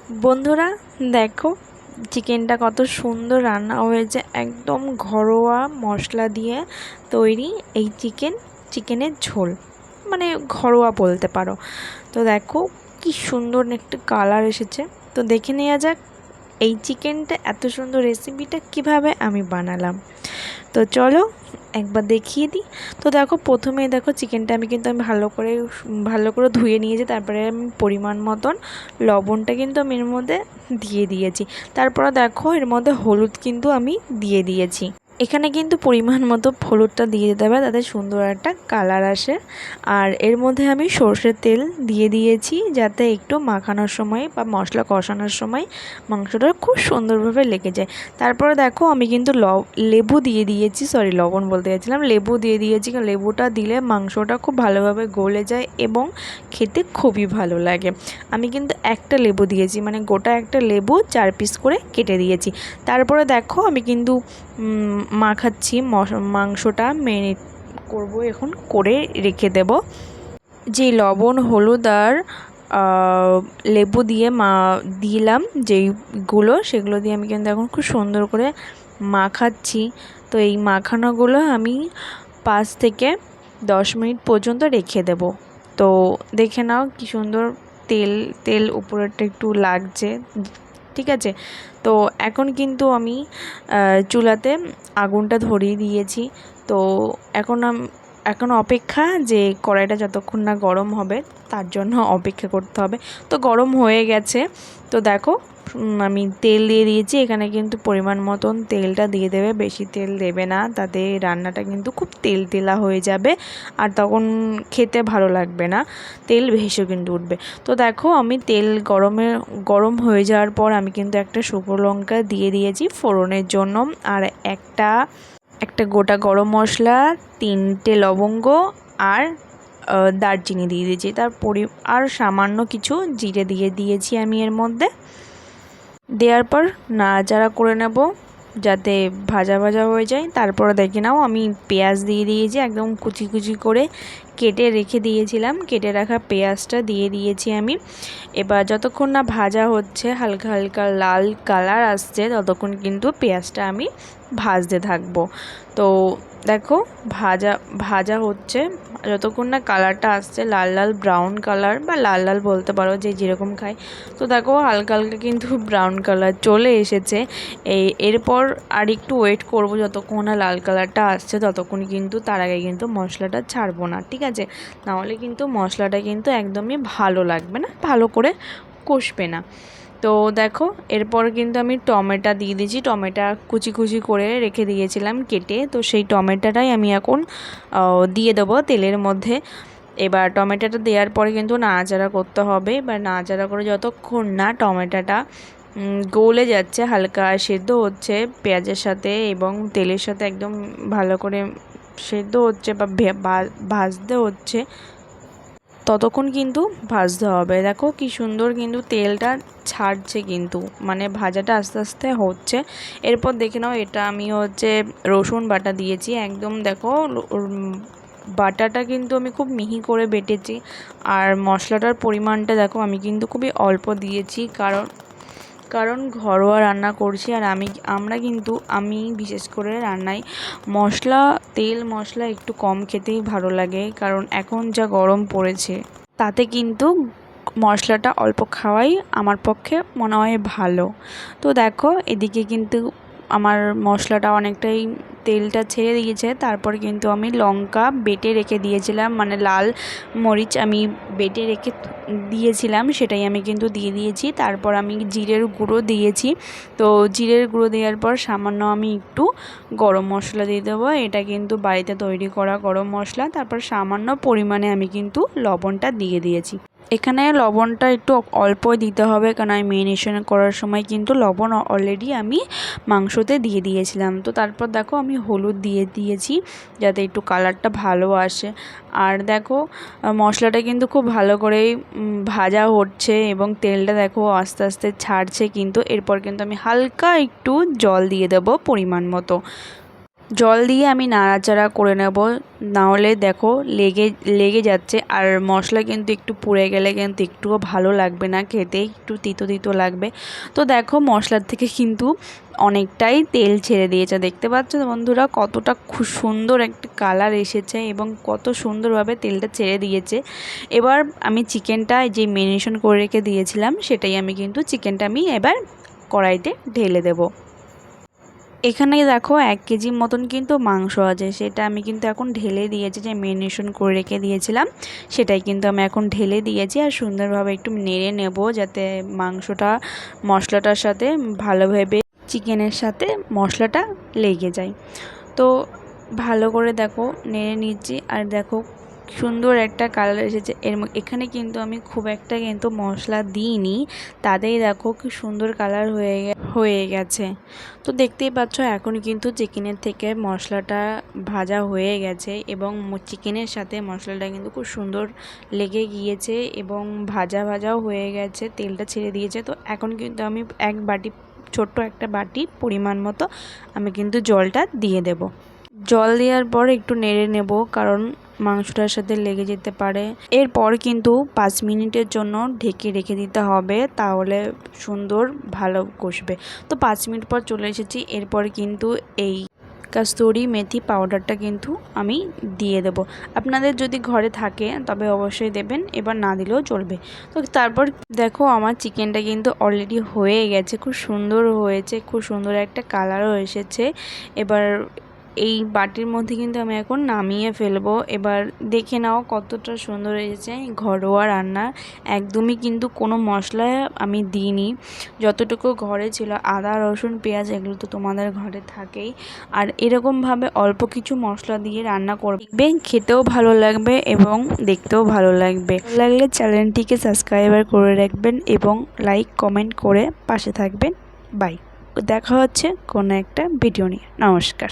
বন্ধুরা, দেখো চিকেনটা কত সুন্দর রান্না হয়েছে। একদম ঘরোয়া মশলা দিয়ে তৈরি এই চিকেনের ঝোল, মানে ঘরোয়া বলতে পারো। তো দেখো কি সুন্দর একটা কালার এসেছে। তো দেখে নেওয়া যাক এই চিকেনটা, এত সুন্দর রেসিপিটা কিভাবে আমি বানালাম। তো চলো একবার দেখিয়ে দিই। তো দেখো প্রথমেই দেখো চিকেনটা আমি ভালো করে ধুয়ে নিয়েছি। তারপরে আমি পরিমাণ মতন লবণটা কিন্তু আমি এর মধ্যে দিয়ে দিয়েছি। তারপরে দেখো এর মধ্যে হলুদ কিন্তু আমি দিয়ে দিয়েছি। এখানে কিন্তু পরিমাণ মতো হলুদটা দিয়ে দিতে হবে, তাতে সুন্দর একটা কালার আসে। আর এর মধ্যে আমি সর্ষের তেল দিয়ে দিয়েছি, যাতে একটু মাখানোর সময় বা মশলা কষানোর সময় মাংসটা খুব সুন্দরভাবে লেগে যায়। তারপরে দেখো আমি কিন্তু লেবু দিয়ে দিয়েছি, লবণ বলতে গেছিলাম, লেবু দিয়ে দিয়েছি। লেবুটা দিলে মাংসটা খুব ভালোভাবে গলে যায় এবং খেতে খুবই ভালো লাগে। আমি কিন্তু একটা লেবু দিয়েছি, মানে গোটা একটা লেবু 4 পিস করে কেটে দিয়েছি। তারপরে দেখো আমি কিন্তু মাখাচ্ছি, মাংসটা ম্যারিনেট করব, এখন করে রেখে দেব। যে লবণ হলুদ আর লেবু দিয়ে দিলাম যেইগুলো, সেগুলো দিয়ে আমি কিন্তু এখন খুব সুন্দর করে মাখাচ্ছি। তো এই মাখানোগুলো আমি 5 থেকে 10 মিনিট পর্যন্ত রেখে দেব। তো দেখে নাও কি সুন্দর তেল তেল উপরেরটা একটু লাগছে, ঠিক আছে। তো এখন কিন্তু আমি চুলাতে আগুনটা ধরিয়ে দিয়েছি। তো এখন অপেক্ষা যে কড়াইটা যতক্ষণ না গরম হবে তার জন্য অপেক্ষা করতে হবে। তো গরম হয়ে গেছে। তো দেখো আমি তেল দিয়ে দিয়েছি। এখানে কিন্তু পরিমাণ মতন তেলটা দিয়ে দেবে, বেশি তেল দেবে না, তাতে রান্নাটা কিন্তু খুব তেলা হয়ে যাবে আর তখন খেতে ভালো লাগবে না, তেল ভেসে কিন্তু উঠবে। তো দেখো আমি তেল গরম হয়ে যাওয়ার পর আমি কিন্তু একটা শুকনো লঙ্কা দিয়ে দিয়েছি ফোড়নের জন্য, আর একটা গোটা গরম মশলা, 3টে লবঙ্গ আর দারচিনি দিয়ে দিয়েছি। আর সামান্য কিছু জিরে দিয়ে দিয়েছি আমি এর মধ্যে। দেওয়ার পর নাড়াচাড়া করে নেব যাতে ভাজা ভাজা হয়ে যায়। তারপরে দেখে নাও আমি পেঁয়াজ দিয়ে দিয়েছি, একদম কুচি কুচি করে কেটে রেখে দিয়েছিলাম। কেটে রাখা পেঁয়াজটা দিয়ে দিয়েছি আমি। এবার যতক্ষণ না ভাজা হচ্ছে, হালকা হালকা লাল কালার আসছে, ততক্ষণ কিন্তু পেঁয়াজটা আমি ভাজতে থাকবো। তো দেখো ভাজা ভাজা হচ্ছে, যতক্ষণ না কালারটা আসছে লাল লাল ব্রাউন কালার, বা লাল লাল বলতে পারো যে যেরকম খায়। তো দেখো হালকা হালকা কিন্তু ব্রাউন কালার চলে এসেছে। এরপর আর একটু ওয়েট করব যতক্ষণ না লাল কালারটা আসছে, ততক্ষণ কিন্তু তার আগে কিন্তু মশলাটা ছাড়বো না, ঠিক আছে। নাহলে কিন্তু মশলাটা কিন্তু একদমই ভালো লাগবে না, ভালো করে কষবে না। তো দেখো এরপর কিন্তু আমি টমেটো দিয়ে দিয়েছি। টমেটো কুচি কুচি করে রেখে দিয়েছিলাম কেটে, তো সেই টমেটোটাই আমি এখন দিয়ে দেবো তেলের মধ্যে। এবার টমেটোটা দেওয়ার পরে কিন্তু নাড়াচাড়া করতে হবে। এবার নাড়াচাড়া করে যতক্ষণ না টমেটোটা গলে যাচ্ছে, হালকা সেদ্ধ হচ্ছে পেঁয়াজের সাথে এবং তেলের সাথে একদম ভালো করে সেদ্ধ হচ্ছে বা ভাজতে হচ্ছে, ততক্ষণ কিন্তু ভাজতে হবে। দেখো কি সুন্দর কিন্তু তেলটা ছাড়ছে, কিন্তু মানে ভাজাটা আস্তে আস্তে হচ্ছে। এরপর দেখে নাও এটা আমি রসুন বাটা দিয়েছি। একদম দেখো বাটাটা কিন্তু আমি খুব মিহি করে বেটেছি। আর মশলাটার পরিমাণটা দেখো আমি কিন্তু খুবই অল্প দিয়েছি, কারণ ঘরোয়া রান্না করছি। আর আমি বিশেষ করে রান্নায় তেল মশলা একটু কম খেতেই ভালো লাগে, কারণ এখন যা গরম পড়েছে তাতে কিন্তু মশলাটা অল্প খাওয়াই আমার পক্ষে মনে হয় ভালো। তো দেখো এদিকে কিন্তু আমার মশলাটা অনেকটাই তেলটা ছেড়ে দিয়েছে। তারপর কিন্তু আমি লঙ্কা বেটে রেখে দিয়েছিলাম, মানে লাল মরিচ আমি বেটে রেখে দিয়েছিলাম, সেটাই আমি কিন্তু দিয়ে দিয়েছি। তারপর আমি জিরের গুঁড়ো দিয়েছি। তো জিরের গুঁড়ো দেওয়ার পর সামান্য আমি একটু গরম মশলা দিয়ে দেবো। এটা কিন্তু বাড়িতে তৈরি করা গরম মশলা। তারপর সামান্য পরিমাণে আমি কিন্তু লবণটা দিয়ে দিয়েছি। এখানে লবণটা একটু অল্প দিতে হবে, কারণ আমি ম্যারিনেশন করার সময় কিন্তু লবণ অলরেডি আমি মাংসতে দিয়ে দিয়েছিলাম। তো তারপর দেখো আমি হলুদ দিয়ে দিয়েছি যাতে একটু কালারটা ভালো আসে। আর দেখো মশলাটা কিন্তু খুব ভালো করেই ভাজা হচ্ছে এবং তেলটা দেখো আস্তে আস্তে ছাড়ছে কিন্তু। এরপর কিন্তু আমি হালকা একটু জল দিয়ে দেবো পরিমাণ মতো। জল দিয়ে আমি নাড়াচাড়া করে নেব, নাহলে দেখো লেগে যাচ্ছে। আর মশলা কিন্তু একটু পুড়ে গেলে কিন্তু একটুও ভালো লাগবে না খেতে, একটু তিতো তিতো লাগবে। তো দেখো মশলার থেকে কিন্তু অনেকটাই তেল ছেড়ে দিয়েছে, দেখতে পাচ্ছ বন্ধুরা কতটা খুব সুন্দর একটা কালার এসেছে এবং কত সুন্দরভাবে তেলটা ছেড়ে দিয়েছে। এবার আমি চিকেনটা যে ম্যারিনেশন করে রেখে দিয়েছিলাম সেটাই আমি কিন্তু চিকেনটা আমি এবার কড়াইতে ঢেলে দেব। এখানে দেখো 1 কেজি মতন কিন্তু মাংস আছে, সেটা আমি কিন্তু এখন ঢেলে দিয়েছি, যে ম্যারিনেশন করে রেখে দিয়েছিলাম সেটাই কিন্তু আমি এখন ঢেলে দিয়েছি। আর সুন্দরভাবে একটু নেড়ে নেব যাতে মাংসটা মশলাটার সাথে ভালোভাবে চিকেনের সাথে মশলাটা লেগে যায়। তো ভালো করে দেখো নেড়ে নিচ্ছি, আর দেখো সুন্দর একটা কালার এসেছে। এখানে কিন্তু আমি খুব একটা কিন্তু মশলা দিইনি, তাতেই দেখো কি সুন্দর কালার হয়ে গেছে। তো দেখতেই পাচ্ছ এখন কিন্তু চিকেনের থেকে মশলাটা ভাজা হয়ে গেছে এবং চিকেনের সাথে মশলাটা কিন্তু খুব সুন্দর লেগে গিয়েছে এবং ভাজা ভাজাও হয়ে গেছে, তেলটা ছেড়ে দিয়েছে। তো এখন কিন্তু আমি ছোট্ট একটা বাটি পরিমাণ মতো আমি কিন্তু জলটা দিয়ে দেব। জল দেওয়ার পর একটু নেড়ে নেব, কারণ মাংসটার সাথে লেগে যেতে পারে। এরপর কিন্তু 5 মিনিটের জন্য ঢেকে রেখে দিতে হবে, তাহলে সুন্দর ভালো কষবে। তো 5 মিনিট পর চলে এসেছি। এরপর কিন্তু এই কস্তুরি মেথি পাউডারটা কিন্তু আমি দিয়ে দেব। আপনাদের যদি ঘরে থাকে তবে অবশ্যই দেবেন, এবার না দিলেও চলবে। তো তারপর দেখো আমার চিকেনটা কিন্তু অলরেডি হয়ে গেছে, খুব সুন্দর হয়েছে, খুব সুন্দর একটা কালারও এসেছে। এবার এই বাটির মধ্যে কিন্তু আমি এখন নামিয়ে ফেলবো। এবার দেখে নাও কতটা সুন্দর এসেছে। ঘরোয়া রান্না, একদমই কিন্তু কোনো মশলা আমি দিইনি, যতটুকু ঘরে ছিল আদা রসুন পেঁয়াজ এগুলো তো তোমাদের ঘরে থাকেই। আর এরকমভাবে অল্প কিছু মশলা দিয়ে রান্না করবে, খেতেও ভালো লাগবে এবং দেখতেও ভালো লাগবে। ভালো লাগলে চ্যানেলটিকে সাবস্ক্রাইবার করে রাখবেন এবং লাইক কমেন্ট করে পাশে থাকবেন। বাই, দেখা হচ্ছে কোনো একটা ভিডিও নিয়ে। নমস্কার।